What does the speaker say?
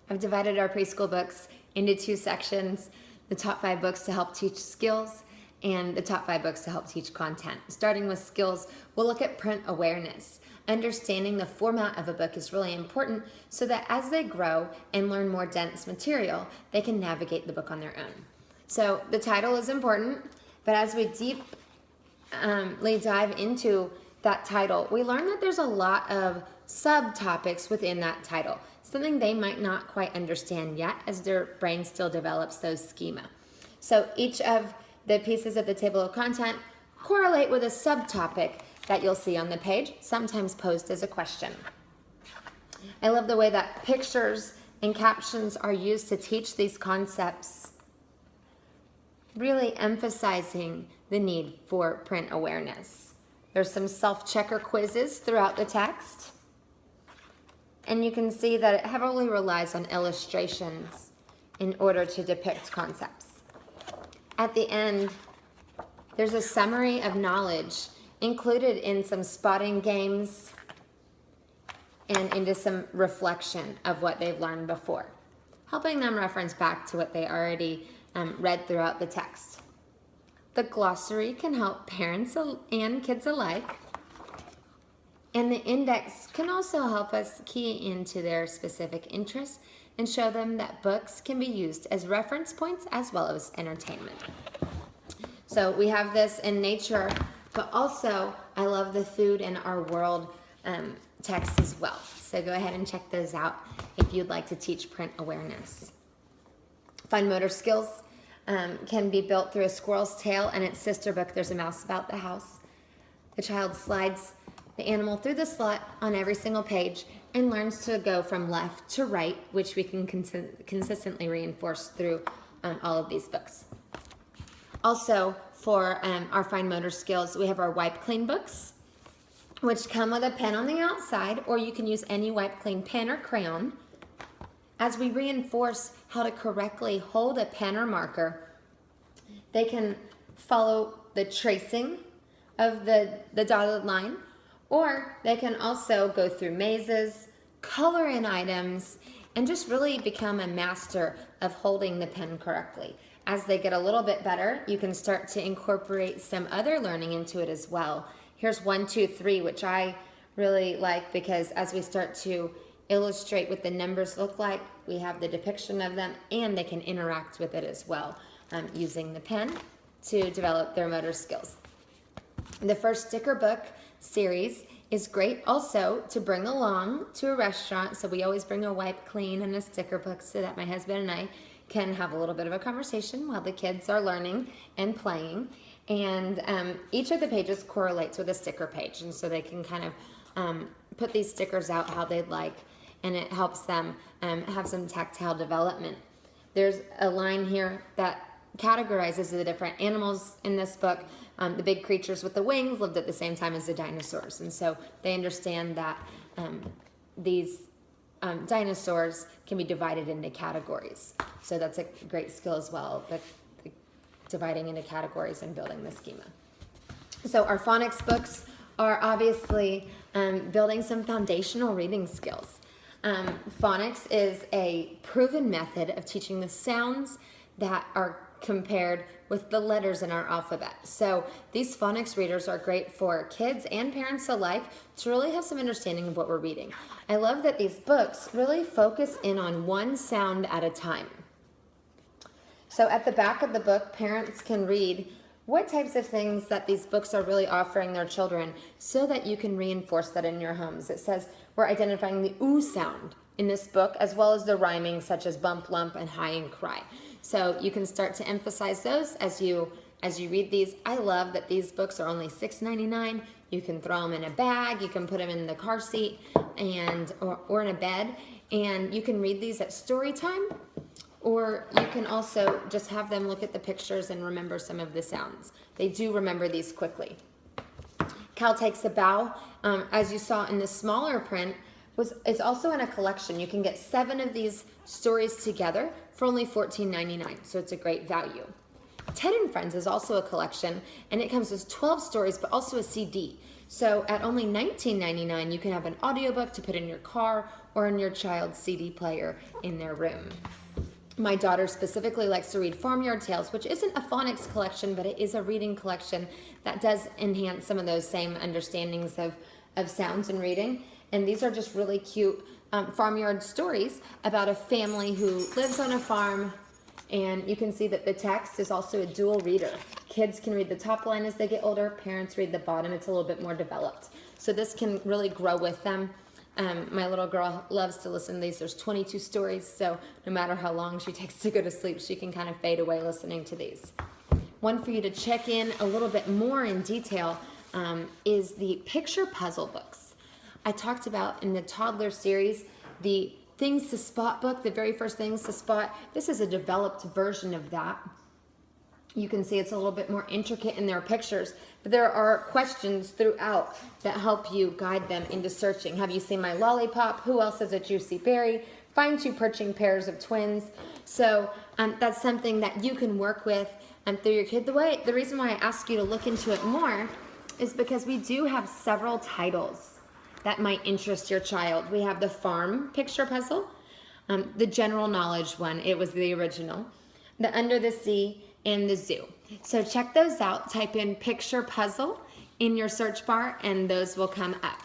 I've divided our preschool books into two sections, the top 5 books to help teach skills and the top 5 books to help teach content. Starting with skills, we'll look at print awareness. Understanding the format of a book is really important so that as they grow and learn more dense material, they can navigate the book on their own. So the title is important, but as we deeply dive into that title, we learn that there's a lot of subtopics within that title, something they might not quite understand yet as their brain still develops those schema. So each of the pieces of the table of content correlate with a subtopic that you'll see on the page, sometimes posed as a question. I love the way that pictures and captions are used to teach these concepts, really emphasizing the need for print awareness. There's some self-checker quizzes throughout the text, and you can see that it heavily relies on illustrations in order to depict concepts. At the end, there's a summary of knowledge included in some spotting games and into some reflection of what they've learned before, helping them reference back to what they already read throughout the text. The glossary can help parents and kids alike, and the index can also help us key into their specific interests and show them that books can be used as reference points as well as entertainment. So we have this in nature, but also I love the food and our world text as well. So go ahead and check those out if you'd like to teach print awareness. Fine motor skills can be built through a squirrel's tail and its sister book, There's a Mouse About the House. The child slides the animal through the slot on every single page and learns to go from left to right, which we can consistently reinforce through all of these books. Also, for our fine motor skills, we have our Wipe Clean books, which come with a pen on the outside, or you can use any Wipe Clean pen or crayon. As we reinforce how to correctly hold a pen or marker, they can follow the tracing of the dotted line, or they can also go through mazes, color in items, and just really become a master of holding the pen correctly. As they get a little bit better, you can start to incorporate some other learning into it as well. Here's 1, 2, 3, which I really like because as we start to illustrate what the numbers look like, we have the depiction of them, and they can interact with it as well, using the pen to develop their motor skills. The first sticker book series is great also to bring along to a restaurant. So we always bring a Wipe Clean and a sticker book so that my husband and I can have a little bit of a conversation while the kids are learning and playing. And each of the pages correlates with a sticker page, and so they can kind of put these stickers out how they'd like, and it helps them have some tactile development. There's a line here that categorizes the different animals in this book. The big creatures with the wings lived at the same time as the dinosaurs, and so they understand that these dinosaurs can be divided into categories. So that's a great skill as well, the dividing into categories and building the schema. So our phonics books are obviously building some foundational reading skills. Phonics is a proven method of teaching the sounds that are compared with the letters in our alphabet. So these phonics readers are great for kids and parents alike to really have some understanding of what we're reading. I love that these books really focus in on one sound at a time. So at the back of the book, parents can read what types of things that these books are really offering their children so that you can reinforce that in your homes. It says we're identifying the ooh sound in this book as well as the rhyming such as bump, lump, and high and cry. So you can start to emphasize those as you read these. I love that these books are only $6.99. You can throw them in a bag, you can put them in the car seat or in a bed, and you can read these at story time, or you can also just have them look at the pictures and remember some of the sounds. They do remember these quickly. Cal Takes a Bow, as you saw in the smaller print, is also in a collection. You can get 7 of these stories together for only $14.99, so it's a great value. Ted and Friends is also a collection, and it comes with 12 stories, but also a CD. So at only $19.99, you can have an audiobook to put in your car or in your child's CD player in their room. My daughter specifically likes to read Farmyard Tales, which isn't a phonics collection, but it is a reading collection that does enhance some of those same understandings of sounds and reading. And these are just really cute farmyard stories about a family who lives on a farm. And you can see that the text is also a dual reader. Kids can read the top line as they get older. Parents read the bottom. It's a little bit more developed. So this can really grow with them. My little girl loves to listen to these. There's 22 stories, so no matter how long she takes to go to sleep, she can kind of fade away listening to these. One for you to check in a little bit more in detail is the picture puzzle books. I talked about in the toddler series the Things to Spot book, the very first Things to Spot. This is a developed version of that. You can see it's a little bit more intricate in their pictures, but there are questions throughout that help you guide them into searching. Have you seen my lollipop? Who else has a juicy berry? Find two perching pairs of twins. So that's something that you can work with through your kid. The reason why I ask you to look into it more is because we do have several titles that might interest your child. We have the farm picture puzzle, the general knowledge one, it was the original, the Under the Sea, and the Zoo. So check those out, type in picture puzzle in your search bar and those will come up.